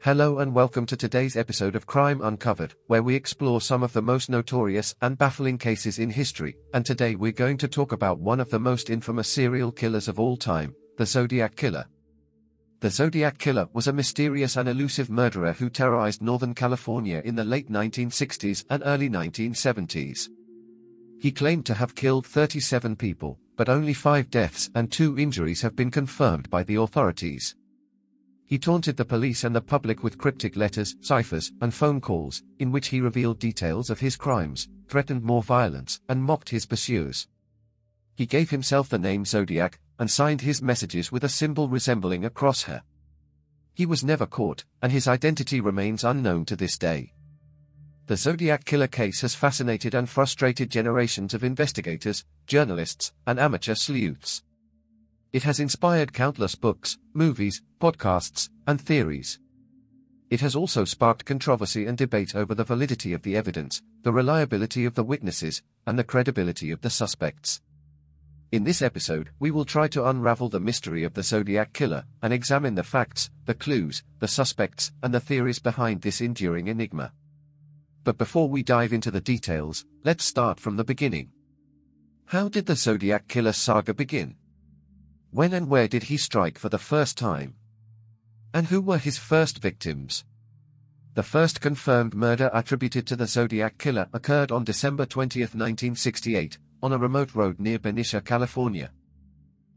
Hello and welcome to today's episode of Crime Uncovered, where we explore some of the most notorious and baffling cases in history, and today we're going to talk about one of the most infamous serial killers of all time, the Zodiac Killer. The Zodiac Killer was a mysterious and elusive murderer who terrorized Northern California in the late 1960s and early 1970s. He claimed to have killed 37 people, but only 5 deaths and 2 injuries have been confirmed by the authorities. He taunted the police and the public with cryptic letters, ciphers, and phone calls, in which he revealed details of his crimes, threatened more violence, and mocked his pursuers. He gave himself the name Zodiac, and signed his messages with a symbol resembling a crosshair. He was never caught, and his identity remains unknown to this day. The Zodiac Killer case has fascinated and frustrated generations of investigators, journalists, and amateur sleuths. It has inspired countless books, movies, podcasts, and theories. It has also sparked controversy and debate over the validity of the evidence, the reliability of the witnesses, and the credibility of the suspects. In this episode, we will try to unravel the mystery of the Zodiac Killer and examine the facts, the clues, the suspects, and the theories behind this enduring enigma. But before we dive into the details, let's start from the beginning. How did the Zodiac Killer saga begin? When and where did he strike for the first time? And who were his first victims? The first confirmed murder attributed to the Zodiac Killer occurred on December 20, 1968, on a remote road near Benicia, California.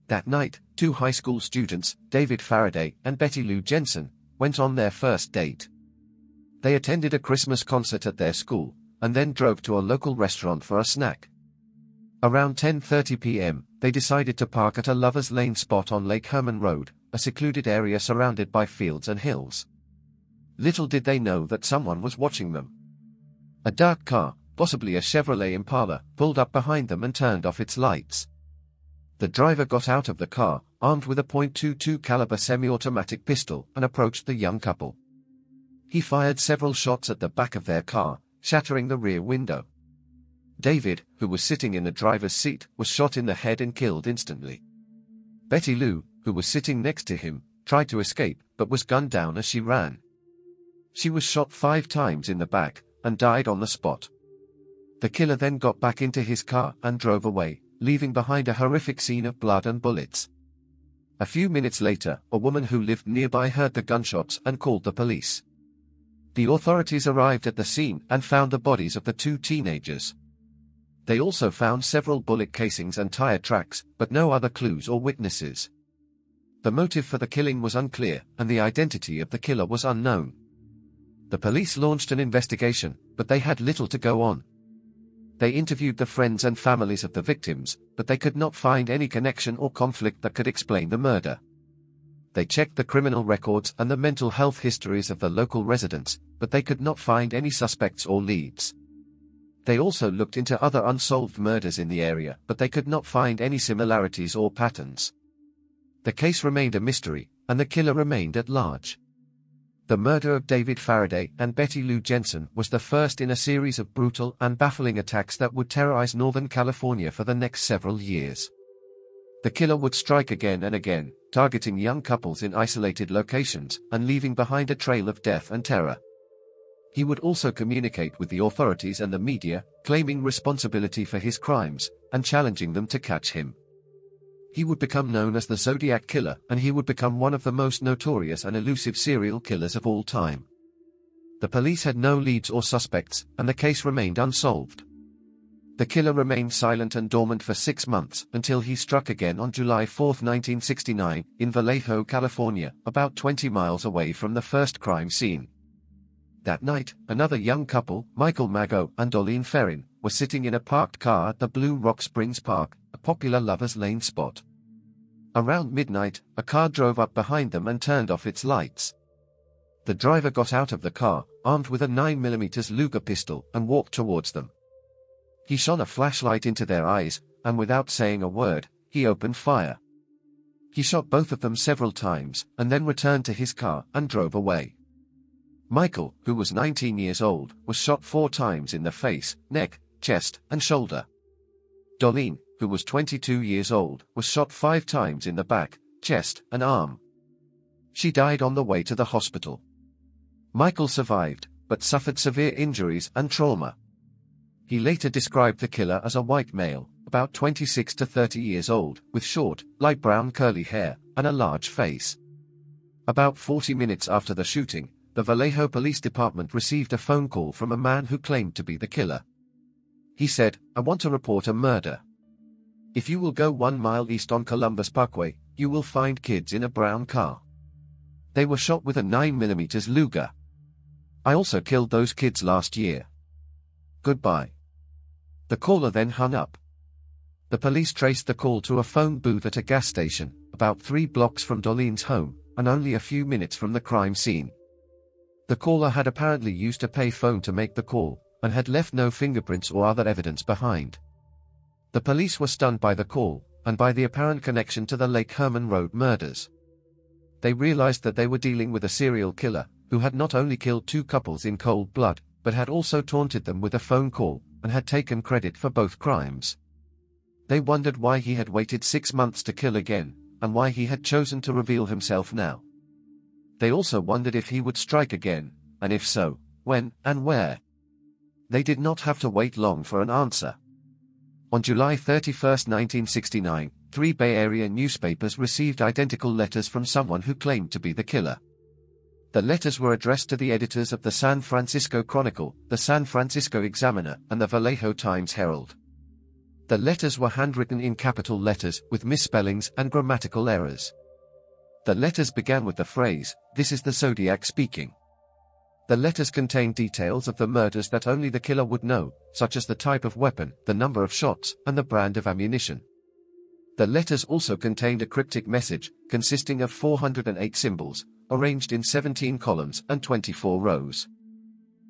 That night, 2 high school students, David Faraday and Betty Lou Jensen, went on their first date. They attended a Christmas concert at their school, and then drove to a local restaurant for a snack. Around 10:30 p.m., they decided to park at a Lover's Lane spot on Lake Herman Road, a secluded area surrounded by fields and hills. Little did they know that someone was watching them. A dark car, possibly a Chevrolet Impala, pulled up behind them and turned off its lights. The driver got out of the car, armed with a .22 caliber semi-automatic pistol, and approached the young couple. He fired several shots at the back of their car, shattering the rear window. David, who was sitting in the driver's seat, was shot in the head and killed instantly. Betty Lou, who was sitting next to him, tried to escape, but was gunned down as she ran. She was shot 5 times in the back, and died on the spot. The killer then got back into his car and drove away, leaving behind a horrific scene of blood and bullets. A few minutes later, a woman who lived nearby heard the gunshots and called the police. The authorities arrived at the scene and found the bodies of the 2 teenagers. They also found several bullet casings and tire tracks, but no other clues or witnesses. The motive for the killing was unclear, and the identity of the killer was unknown. The police launched an investigation, but they had little to go on. They interviewed the friends and families of the victims, but they could not find any connection or conflict that could explain the murder. They checked the criminal records and the mental health histories of the local residents, but they could not find any suspects or leads. They also looked into other unsolved murders in the area, but they could not find any similarities or patterns. The case remained a mystery, and the killer remained at large. The murder of David Faraday and Betty Lou Jensen was the first in a series of brutal and baffling attacks that would terrorize Northern California for the next several years. The killer would strike again and again, targeting young couples in isolated locations and leaving behind a trail of death and terror. He would also communicate with the authorities and the media, claiming responsibility for his crimes, and challenging them to catch him. He would become known as the Zodiac Killer, and he would become one of the most notorious and elusive serial killers of all time. The police had no leads or suspects, and the case remained unsolved. The killer remained silent and dormant for 6 months, until he struck again on July 4, 1969, in Vallejo, California, about 20 miles away from the first crime scene. That night, another young couple, Michael Mago and Dorleen Ferrin, were sitting in a parked car at the Blue Rock Springs Park, a popular Lover's Lane spot. Around midnight, a car drove up behind them and turned off its lights. The driver got out of the car, armed with a 9mm Luger pistol, and walked towards them. He shone a flashlight into their eyes, and without saying a word, he opened fire. He shot both of them several times, and then returned to his car and drove away. Michael, who was 19 years old, was shot 4 times in the face, neck, chest, and shoulder. Dorleen, who was 22 years old, was shot 5 times in the back, chest, and arm. She died on the way to the hospital. Michael survived, but suffered severe injuries and trauma. He later described the killer as a white male, about 26 to 30 years old, with short, light brown curly hair, and a large face. About 40 minutes after the shooting, the Vallejo Police Department received a phone call from a man who claimed to be the killer. He said, "I want to report a murder. If you will go 1 mile east on Columbus Parkway, you will find kids in a brown car. They were shot with a 9mm Luger. I also killed those kids last year. Goodbye." The caller then hung up. The police traced the call to a phone booth at a gas station, about 3 blocks from Darlene's home, and only a few minutes from the crime scene. The caller had apparently used a pay phone to make the call, and had left no fingerprints or other evidence behind. The police were stunned by the call, and by the apparent connection to the Lake Herman Road murders. They realized that they were dealing with a serial killer, who had not only killed 2 couples in cold blood, but had also taunted them with a phone call, and had taken credit for both crimes. They wondered why he had waited 6 months to kill again, and why he had chosen to reveal himself now. They also wondered if he would strike again, and if so, when and where. They did not have to wait long for an answer. On July 31, 1969, 3 Bay Area newspapers received identical letters from someone who claimed to be the killer. The letters were addressed to the editors of the San Francisco Chronicle, the San Francisco Examiner, and the Vallejo Times-Herald. The letters were handwritten in capital letters, with misspellings and grammatical errors. The letters began with the phrase, "This is the Zodiac speaking." The letters contained details of the murders that only the killer would know, such as the type of weapon, the number of shots, and the brand of ammunition. The letters also contained a cryptic message, consisting of 408 symbols, arranged in 17 columns and 24 rows.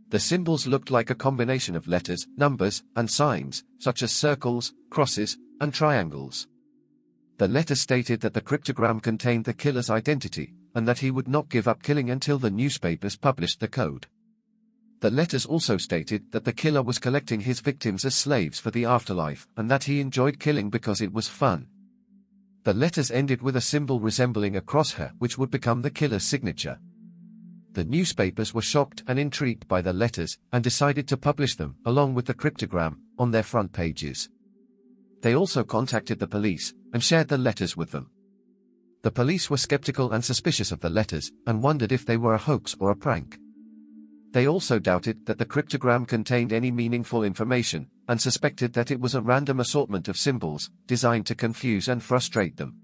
The symbols looked like a combination of letters, numbers, and signs, such as circles, crosses, and triangles. The letter stated that the cryptogram contained the killer's identity, and that he would not give up killing until the newspapers published the code. The letters also stated that the killer was collecting his victims as slaves for the afterlife, and that he enjoyed killing because it was fun. The letters ended with a symbol resembling a crosshair, which would become the killer's signature. The newspapers were shocked and intrigued by the letters, and decided to publish them, along with the cryptogram, on their front pages. They also contacted the police, and shared the letters with them. The police were skeptical and suspicious of the letters, and wondered if they were a hoax or a prank. They also doubted that the cryptogram contained any meaningful information, and suspected that it was a random assortment of symbols, designed to confuse and frustrate them.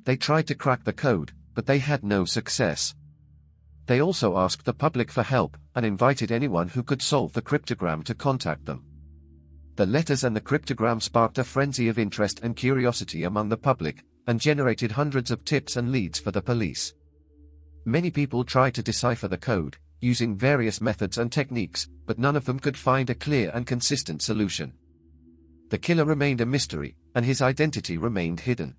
They tried to crack the code, but they had no success. They also asked the public for help, and invited anyone who could solve the cryptogram to contact them. The letters and the cryptogram sparked a frenzy of interest and curiosity among the public, and generated hundreds of tips and leads for the police. Many people tried to decipher the code, using various methods and techniques, but none of them could find a clear and consistent solution. The killer remained a mystery, and his identity remained hidden.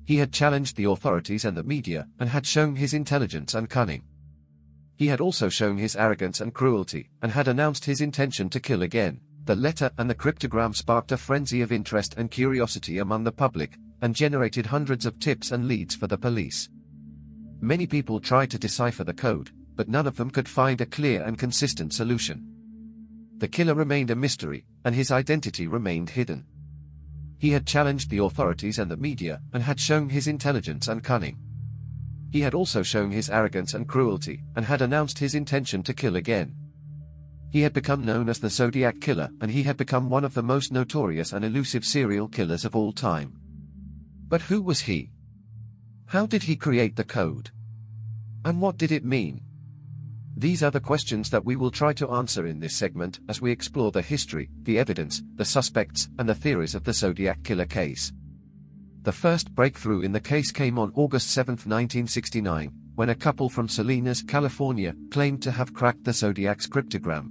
He had challenged the authorities and the media, and had shown his intelligence and cunning. He had also shown his arrogance and cruelty, and had announced his intention to kill again. The letter and the cryptogram sparked a frenzy of interest and curiosity among the public, and generated hundreds of tips and leads for the police. Many people tried to decipher the code, but none of them could find a clear and consistent solution. The killer remained a mystery, and his identity remained hidden. He had challenged the authorities and the media, and had shown his intelligence and cunning. He had also shown his arrogance and cruelty, and had announced his intention to kill again. He had become known as the Zodiac Killer, and he had become one of the most notorious and elusive serial killers of all time. But who was he? How did he create the code? And what did it mean? These are the questions that we will try to answer in this segment as we explore the history, the evidence, the suspects, and the theories of the Zodiac Killer case. The first breakthrough in the case came on August 7, 1969, when a couple from Salinas, California, claimed to have cracked the Zodiac's cryptogram.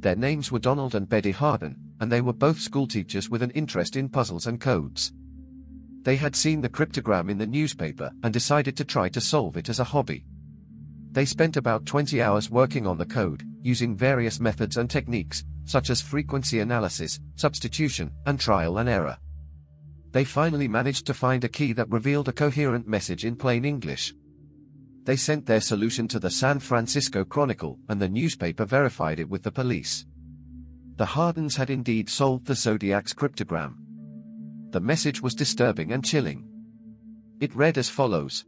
Their names were Donald and Betty Harden, and they were both schoolteachers with an interest in puzzles and codes. They had seen the cryptogram in the newspaper and decided to try to solve it as a hobby. They spent about 20 hours working on the code, using various methods and techniques, such as frequency analysis, substitution, and trial and error. They finally managed to find a key that revealed a coherent message in plain English. They sent their solution to the San Francisco Chronicle, and the newspaper verified it with the police. The Hardens had indeed solved the Zodiac's cryptogram. The message was disturbing and chilling. It read as follows: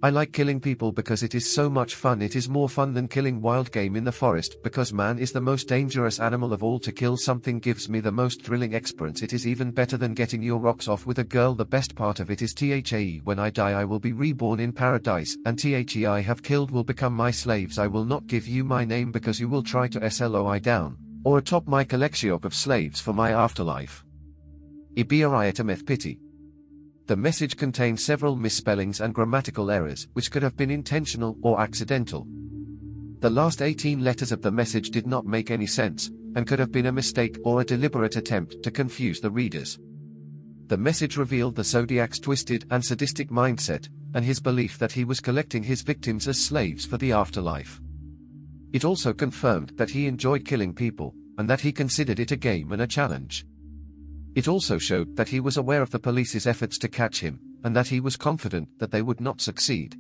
I like killing people because it is so much fun. It is more fun than killing wild game in the forest, because man is the most dangerous animal of all. To kill something gives me the most thrilling experience. It is even better than getting your rocks off with a girl. The best part of it is THE when I die I will be reborn in paradise, and THE I have killed will become my slaves. I will not give you my name because you will try to SLOI down, or atop my collection of slaves for my afterlife. Ibiariatameth pity. The message contained several misspellings and grammatical errors, which could have been intentional or accidental. The last 18 letters of the message did not make any sense, and could have been a mistake or a deliberate attempt to confuse the readers. The message revealed the Zodiac's twisted and sadistic mindset, and his belief that he was collecting his victims as slaves for the afterlife. It also confirmed that he enjoyed killing people, and that he considered it a game and a challenge. It also showed that he was aware of the police's efforts to catch him, and that he was confident that they would not succeed.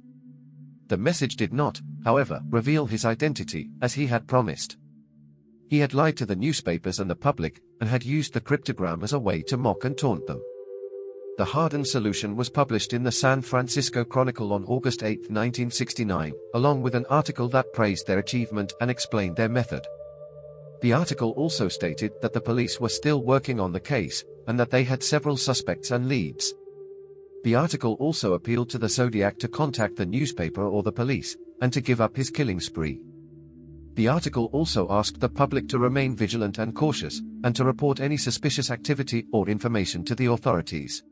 The message did not, however, reveal his identity, as he had promised. He had lied to the newspapers and the public, and had used the cryptogram as a way to mock and taunt them. The Harden solution was published in the San Francisco Chronicle on August 8, 1969, along with an article that praised their achievement and explained their method. The article also stated that the police were still working on the case, and that they had several suspects and leads. The article also appealed to the Zodiac to contact the newspaper or the police, and to give up his killing spree. The article also asked the public to remain vigilant and cautious, and to report any suspicious activity or information to the authorities.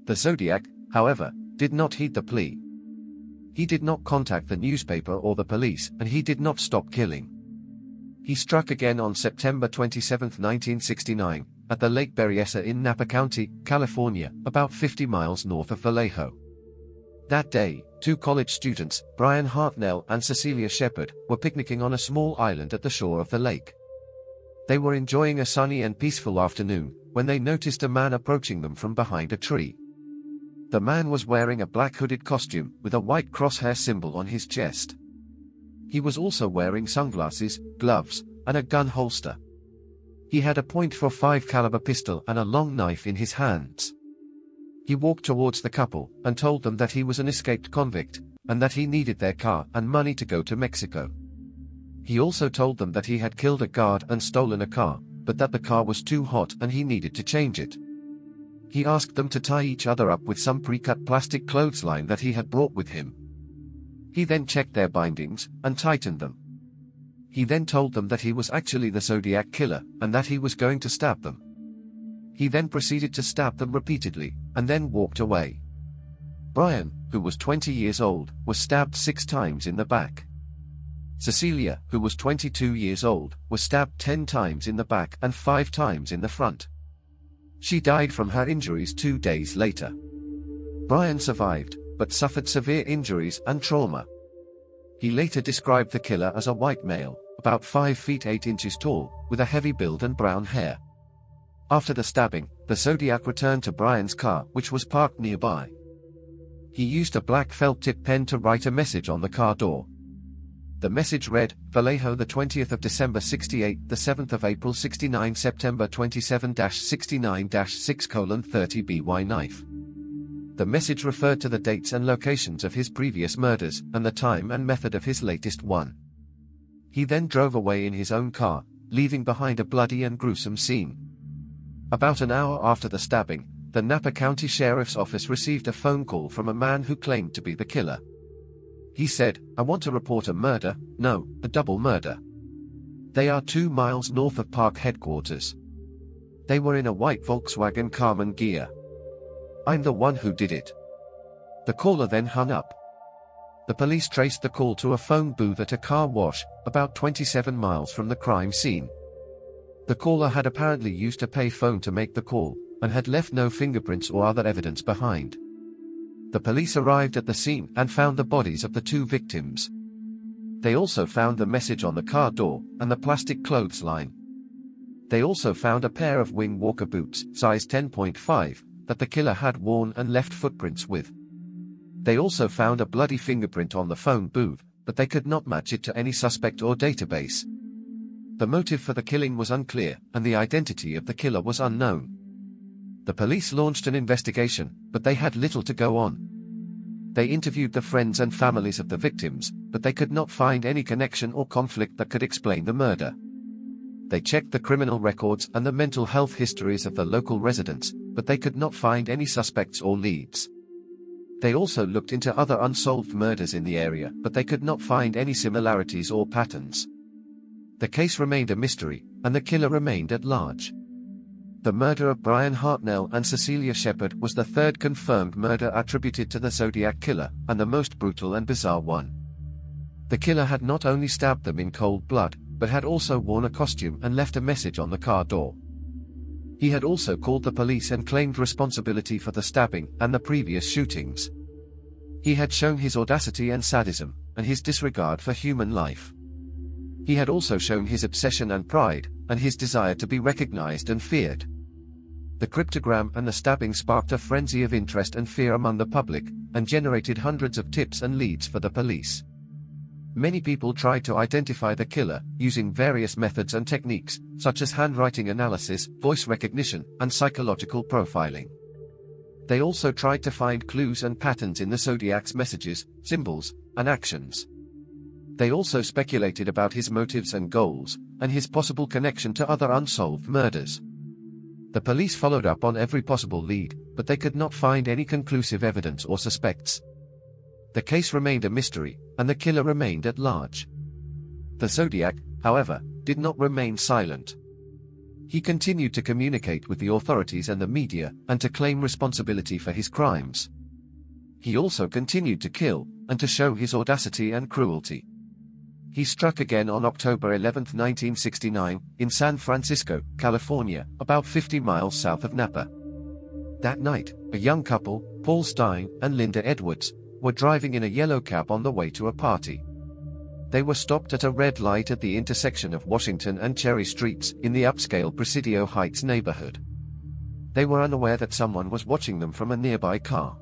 The Zodiac, however, did not heed the plea. He did not contact the newspaper or the police, and he did not stop killing. He struck again on September 27, 1969, at the Lake Berryessa in Napa County, California, about 50 miles north of Vallejo. That day, two college students, Brian Hartnell and Cecilia Shepard, were picnicking on a small island at the shore of the lake. They were enjoying a sunny and peaceful afternoon, when they noticed a man approaching them from behind a tree. The man was wearing a black hooded costume, with a white crosshair symbol on his chest. He was also wearing sunglasses, gloves, and a gun holster. He had a .45 caliber pistol and a long knife in his hands. He walked towards the couple, and told them that he was an escaped convict, and that he needed their car and money to go to Mexico. He also told them that he had killed a guard and stolen a car, but that the car was too hot and he needed to change it. He asked them to tie each other up with some pre-cut plastic clothesline that he had brought with him. He then checked their bindings, and tightened them. He then told them that he was actually the Zodiac Killer, and that he was going to stab them. He then proceeded to stab them repeatedly, and then walked away. Brian, who was 20 years old, was stabbed 6 times in the back. Cecilia, who was 22 years old, was stabbed 10 times in the back and 5 times in the front. She died from her injuries 2 days later. Brian survived, but suffered severe injuries and trauma. He later described the killer as a white male, about 5 feet 8 inches tall, with a heavy build and brown hair. After the stabbing, the Zodiac returned to Brian's car, which was parked nearby. He used a black felt-tip pen to write a message on the car door. The message read, Vallejo, the 20th of December 68, the 7th of April 69, September 27-69-6:30 BY knife. The message referred to the dates and locations of his previous murders, and the time and method of his latest one. He then drove away in his own car, leaving behind a bloody and gruesome scene. About an hour after the stabbing, the Napa County Sheriff's Office received a phone call from a man who claimed to be the killer. He said, "I want to report a murder, no, a double murder. They are 2 miles north of park headquarters. They were in a white Volkswagen Carmen Ghia. I'm the one who did it." The caller then hung up. The police traced the call to a phone booth at a car wash, about 27 miles from the crime scene. The caller had apparently used a pay phone to make the call, and had left no fingerprints or other evidence behind. The police arrived at the scene and found the bodies of the 2 victims. They also found the message on the car door, and the plastic clothesline. They also found a pair of wing walker boots, size 10.5, that the killer had worn and left footprints with. They also found a bloody fingerprint on the phone booth, but they could not match it to any suspect or database. The motive for the killing was unclear, and the identity of the killer was unknown. The police launched an investigation, but they had little to go on. They interviewed the friends and families of the victims, but they could not find any connection or conflict that could explain the murder. They checked the criminal records and the mental health histories of the local residents, but they could not find any suspects or leads. They also looked into other unsolved murders in the area, but they could not find any similarities or patterns. The case remained a mystery, and the killer remained at large. The murder of Brian Hartnell and Cecilia Shepard was the third confirmed murder attributed to the Zodiac Killer, and the most brutal and bizarre one. The killer had not only stabbed them in cold blood, but had also worn a costume and left a message on the car door. He had also called the police and claimed responsibility for the stabbing and the previous shootings. He had shown his audacity and sadism, and his disregard for human life. He had also shown his obsession and pride, and his desire to be recognized and feared. The cryptogram and the stabbing sparked a frenzy of interest and fear among the public, and generated hundreds of tips and leads for the police. Many people tried to identify the killer, using various methods and techniques, such as handwriting analysis, voice recognition, and psychological profiling. They also tried to find clues and patterns in the Zodiac's messages, symbols, and actions. They also speculated about his motives and goals, and his possible connection to other unsolved murders. The police followed up on every possible lead, but they could not find any conclusive evidence or suspects. The case remained a mystery, and the killer remained at large. The Zodiac, however, did not remain silent. He continued to communicate with the authorities and the media, and to claim responsibility for his crimes. He also continued to kill, and to show his audacity and cruelty. He struck again on October 11, 1969, in San Francisco, California, about 50 miles south of Napa. That night, a young couple, Paul Stine and Linda Edwards, were driving in a yellow cab on the way to a party. They were stopped at a red light at the intersection of Washington and Cherry Streets in the upscale Presidio Heights neighborhood. They were unaware that someone was watching them from a nearby car.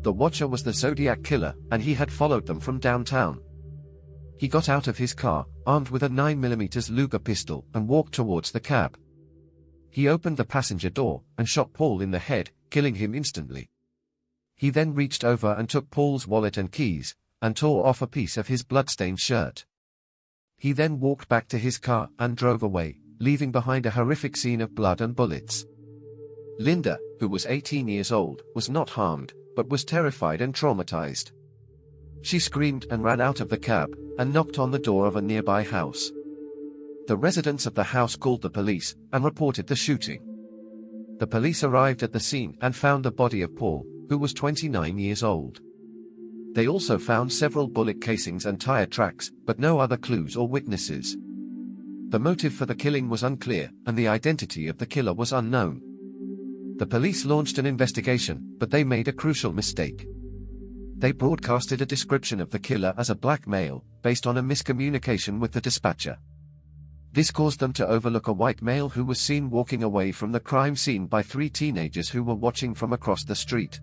The watcher was the Zodiac Killer, and he had followed them from downtown. He got out of his car, armed with a 9mm Luger pistol, and walked towards the cab. He opened the passenger door, and shot Paul in the head, killing him instantly. He then reached over and took Paul's wallet and keys, and tore off a piece of his bloodstained shirt. He then walked back to his car and drove away, leaving behind a horrific scene of blood and bullets. Linda, who was 18 years old, was not harmed, but was terrified and traumatized. She screamed and ran out of the cab, and knocked on the door of a nearby house. The residents of the house called the police, and reported the shooting. The police arrived at the scene and found the body of Paul, who was 29 years old. They also found several bullet casings and tire tracks, but no other clues or witnesses. The motive for the killing was unclear, and the identity of the killer was unknown. The police launched an investigation, but they made a crucial mistake. They broadcasted a description of the killer as a black male, based on a miscommunication with the dispatcher. This caused them to overlook a white male who was seen walking away from the crime scene by 3 teenagers who were watching from across the street.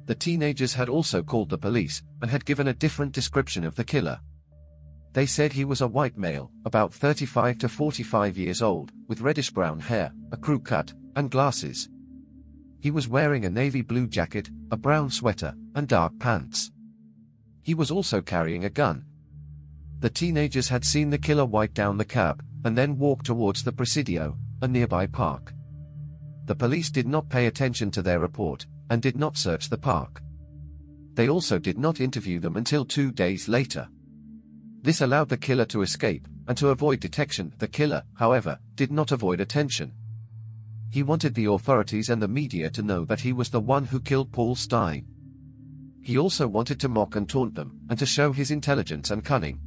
The teenagers had also called the police, and had given a different description of the killer. They said he was a white male, about 35 to 45 years old, with reddish-brown hair, a crew cut, and glasses. He was wearing a navy blue jacket, a brown sweater, and dark pants. He was also carrying a gun. The teenagers had seen the killer wipe down the cab, and then walk towards the Presidio, a nearby park. The police did not pay attention to their report, and did not search the park. They also did not interview them until 2 days later. This allowed the killer to escape, and to avoid detection. The killer, however, did not avoid attention. He wanted the authorities and the media to know that he was the one who killed Paul Stine. He also wanted to mock and taunt them, and to show his intelligence and cunning.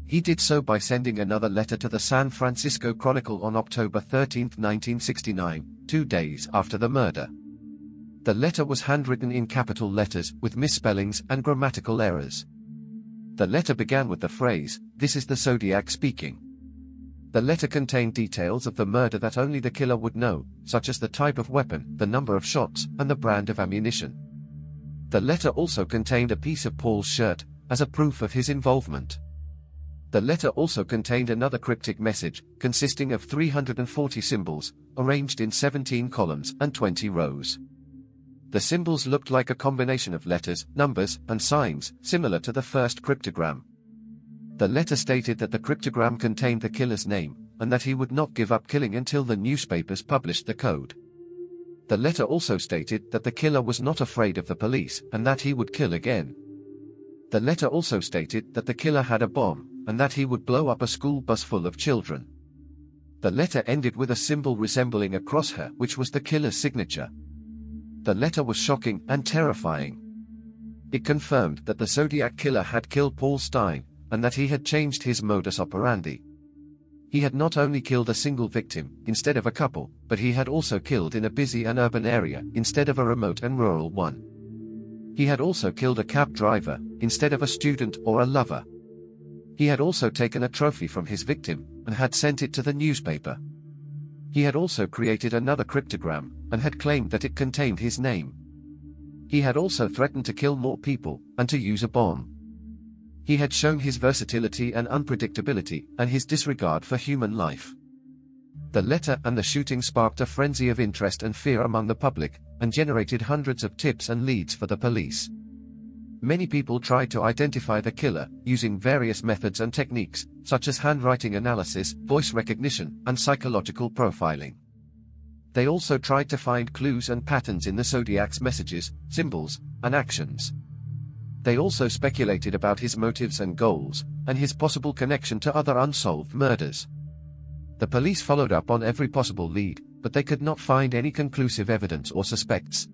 He did so by sending another letter to the San Francisco Chronicle on October 13, 1969, 2 days after the murder. The letter was handwritten in capital letters, with misspellings and grammatical errors. The letter began with the phrase, "This is the Zodiac speaking." The letter contained details of the murder that only the killer would know, such as the type of weapon, the number of shots, and the brand of ammunition. The letter also contained a piece of Paul's shirt, as a proof of his involvement. The letter also contained another cryptic message, consisting of 340 symbols, arranged in 17 columns and 20 rows. The symbols looked like a combination of letters, numbers, and signs, similar to the first cryptogram. The letter stated that the cryptogram contained the killer's name, and that he would not give up killing until the newspapers published the code. The letter also stated that the killer was not afraid of the police, and that he would kill again. The letter also stated that the killer had a bomb, and that he would blow up a school bus full of children. The letter ended with a symbol resembling a crosshair, which was the killer's signature. The letter was shocking and terrifying. It confirmed that the Zodiac Killer had killed Paul Stein, and that he had changed his modus operandi. He had not only killed a single victim, instead of a couple, but he had also killed in a busy and urban area, instead of a remote and rural one. He had also killed a cab driver, instead of a student or a lover. He had also taken a trophy from his victim, and had sent it to the newspaper. He had also created another cryptogram, and had claimed that it contained his name. He had also threatened to kill more people, and to use a bomb. He had shown his versatility and unpredictability, and his disregard for human life. The letter and the shooting sparked a frenzy of interest and fear among the public, and generated hundreds of tips and leads for the police. Many people tried to identify the killer, using various methods and techniques, such as handwriting analysis, voice recognition, and psychological profiling. They also tried to find clues and patterns in the Zodiac's messages, symbols, and actions. They also speculated about his motives and goals, and his possible connection to other unsolved murders. The police followed up on every possible lead, but they could not find any conclusive evidence or suspects.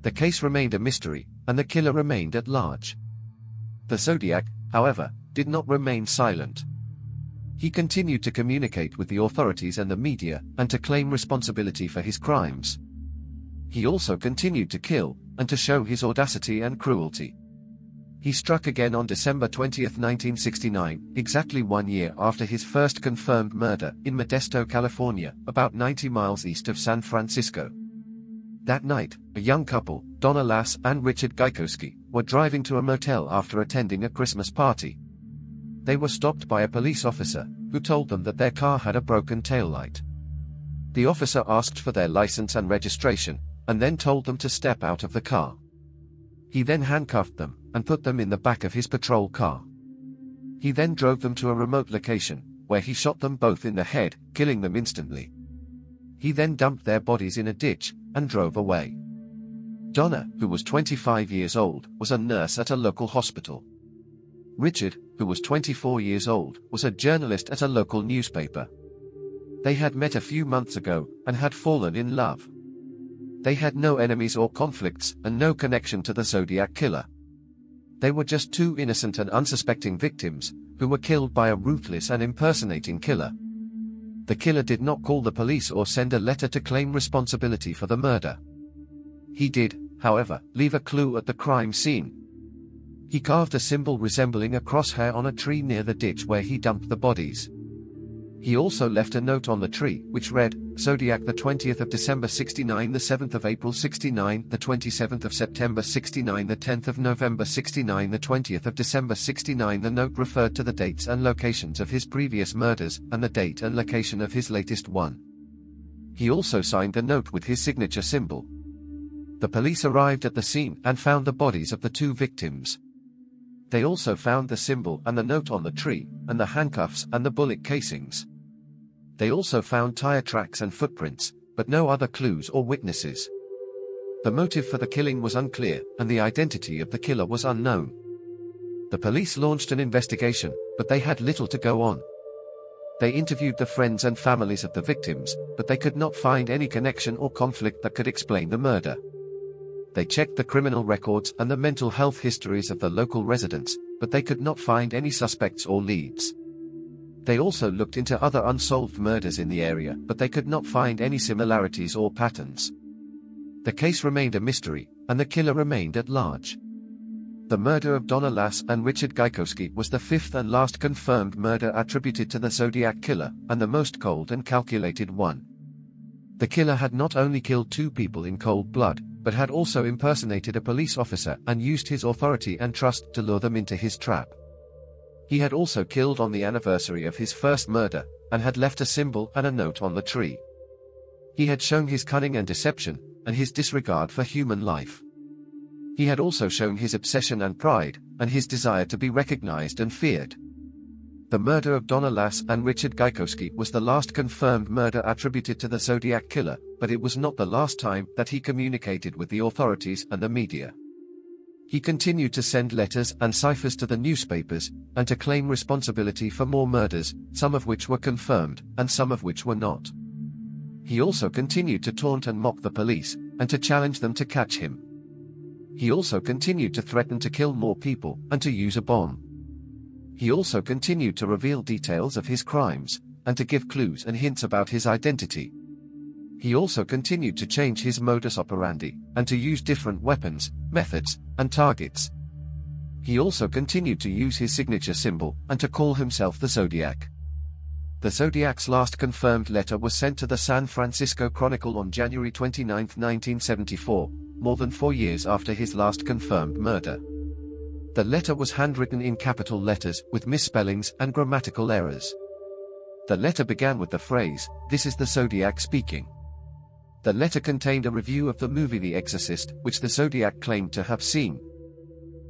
The case remained a mystery, and the killer remained at large. The Zodiac, however, did not remain silent. He continued to communicate with the authorities and the media, and to claim responsibility for his crimes. He also continued to kill, and to show his audacity and cruelty. He struck again on December 20, 1969, exactly 1 year after his first confirmed murder in Modesto, California, about 90 miles east of San Francisco. That night, a young couple, Donna Lass and Richard Gaikowski, were driving to a motel after attending a Christmas party. They were stopped by a police officer, who told them that their car had a broken taillight. The officer asked for their license and registration, and then told them to step out of the car. He then handcuffed them, and put them in the back of his patrol car. He then drove them to a remote location, where he shot them both in the head, killing them instantly. He then dumped their bodies in a ditch, and drove away. Donna, who was 25 years old, was a nurse at a local hospital. Richard, who was 24 years old, was a journalist at a local newspaper. They had met a few months ago, and had fallen in love. They had no enemies or conflicts, and no connection to the Zodiac Killer. They were just two innocent and unsuspecting victims, who were killed by a ruthless and impersonating killer. The killer did not call the police or send a letter to claim responsibility for the murder. He did, however, leave a clue at the crime scene. He carved a symbol resembling a crosshair on a tree near the ditch where he dumped the bodies. He also left a note on the tree, which read, Zodiac, the 20th of December 69, the 7th of April 69, the 27th of September 69, the 10th of November 69, the 20th of December 69. The note referred to the dates and locations of his previous murders, and the date and location of his latest one. He also signed the note with his signature symbol. The police arrived at the scene and found the bodies of the two victims. They also found the symbol and the note on the tree, and the handcuffs and the bullet casings. They also found tire tracks and footprints, but no other clues or witnesses. The motive for the killing was unclear, and the identity of the killer was unknown. The police launched an investigation, but they had little to go on. They interviewed the friends and families of the victims, but they could not find any connection or conflict that could explain the murder. They checked the criminal records and the mental health histories of the local residents, but they could not find any suspects or leads. They also looked into other unsolved murders in the area, but they could not find any similarities or patterns. The case remained a mystery, and the killer remained at large. The murder of Donna Lass and Richard Gaikowski was the fifth and last confirmed murder attributed to the Zodiac Killer, and the most cold and calculated one. The killer had not only killed two people in cold blood, but had also impersonated a police officer and used his authority and trust to lure them into his trap. He had also killed on the anniversary of his first murder, and had left a symbol and a note on the tree. He had shown his cunning and deception, and his disregard for human life. He had also shown his obsession and pride, and his desire to be recognized and feared. The murder of Donna Lass and Richard Gaikowski was the last confirmed murder attributed to the Zodiac Killer, but it was not the last time that he communicated with the authorities and the media. He continued to send letters and ciphers to the newspapers, and to claim responsibility for more murders, some of which were confirmed, and some of which were not. He also continued to taunt and mock the police, and to challenge them to catch him. He also continued to threaten to kill more people, and to use a bomb. He also continued to reveal details of his crimes, and to give clues and hints about his identity. He also continued to change his modus operandi, and to use different weapons, methods, and targets. He also continued to use his signature symbol, and to call himself the Zodiac. The Zodiac's last confirmed letter was sent to the San Francisco Chronicle on January 29, 1974, more than 4 years after his last confirmed murder. The letter was handwritten in capital letters, with misspellings and grammatical errors. The letter began with the phrase, "This is the Zodiac speaking." The letter contained a review of the movie The Exorcist, which the Zodiac claimed to have seen.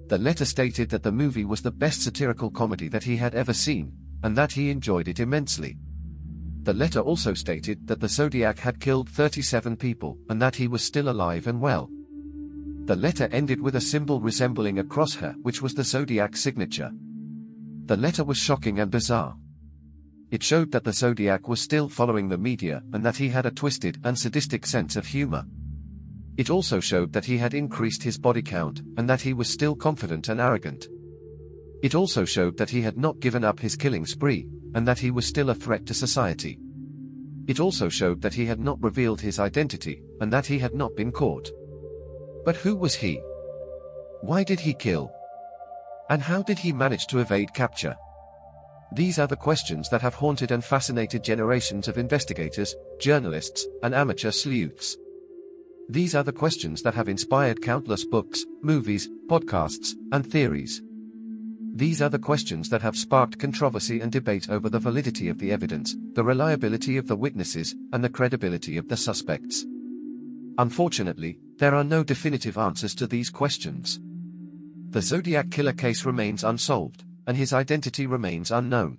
The letter stated that the movie was the best satirical comedy that he had ever seen, and that he enjoyed it immensely. The letter also stated that the Zodiac had killed 37 people, and that he was still alive and well. The letter ended with a symbol resembling a crosshair, which was the Zodiac's signature. The letter was shocking and bizarre. It showed that the Zodiac was still following the media, and that he had a twisted and sadistic sense of humor. It also showed that he had increased his body count, and that he was still confident and arrogant. It also showed that he had not given up his killing spree, and that he was still a threat to society. It also showed that he had not revealed his identity, and that he had not been caught. But who was he? Why did he kill? And how did he manage to evade capture? These are the questions that have haunted and fascinated generations of investigators, journalists, and amateur sleuths. These are the questions that have inspired countless books, movies, podcasts, and theories. These are the questions that have sparked controversy and debate over the validity of the evidence, the reliability of the witnesses, and the credibility of the suspects. Unfortunately, there are no definitive answers to these questions. The Zodiac Killer case remains unsolved, and his identity remains unknown.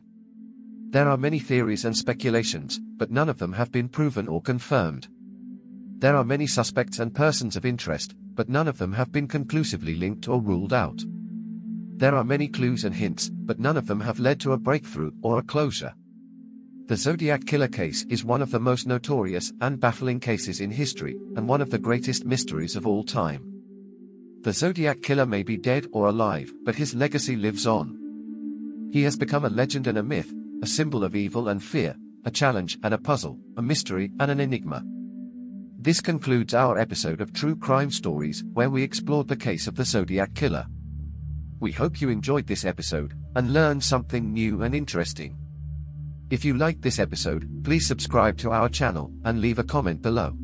There are many theories and speculations, but none of them have been proven or confirmed. There are many suspects and persons of interest, but none of them have been conclusively linked or ruled out. There are many clues and hints, but none of them have led to a breakthrough or a closure. The Zodiac Killer case is one of the most notorious and baffling cases in history, and one of the greatest mysteries of all time. The Zodiac Killer may be dead or alive, but his legacy lives on. He has become a legend and a myth, a symbol of evil and fear, a challenge and a puzzle, a mystery and an enigma. This concludes our episode of True Crime Stories, where we explored the case of the Zodiac Killer. We hope you enjoyed this episode, and learned something new and interesting. If you liked this episode, please subscribe to our channel, and leave a comment below.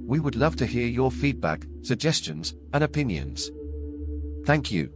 We would love to hear your feedback, suggestions, and opinions. Thank you.